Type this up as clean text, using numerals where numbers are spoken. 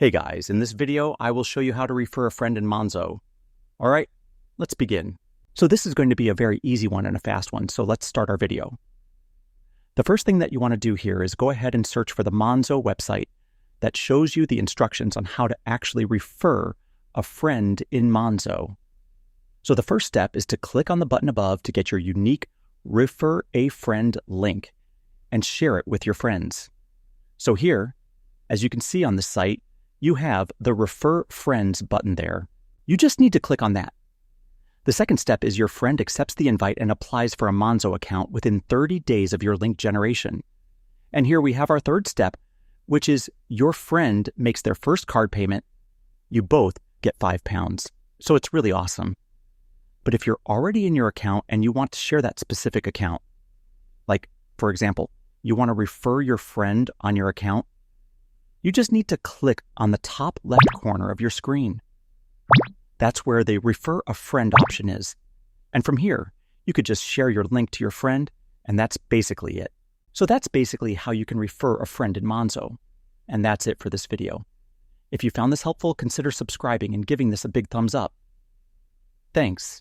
Hey guys, in this video, I will show you how to refer a friend in Monzo. All right, let's begin. So this is going to be a very easy one and a fast one, so let's start our video. The first thing that you want to do here is go ahead and search for the Monzo website that shows you the instructions on how to actually refer a friend in Monzo. So the first step is to click on the button above to get your unique Refer a Friend link and share it with your friends. So here, as you can see on the site, you have the Refer Friends button there. You just need to click on that. The second step is your friend accepts the invite and applies for a Monzo account within 30 days of your link generation. And here we have our third step, which is your friend makes their first card payment. You both get £5. So it's really awesome. But if you're already in your account and you want to share that specific account, like, for example, you want to refer your friend on your account, you just need to click on the top left corner of your screen. That's where the Refer a Friend option is. And from here, you could just share your link to your friend, and that's basically it. So that's basically how you can refer a friend in Monzo. And that's it for this video. If you found this helpful, consider subscribing and giving this a big thumbs up. Thanks.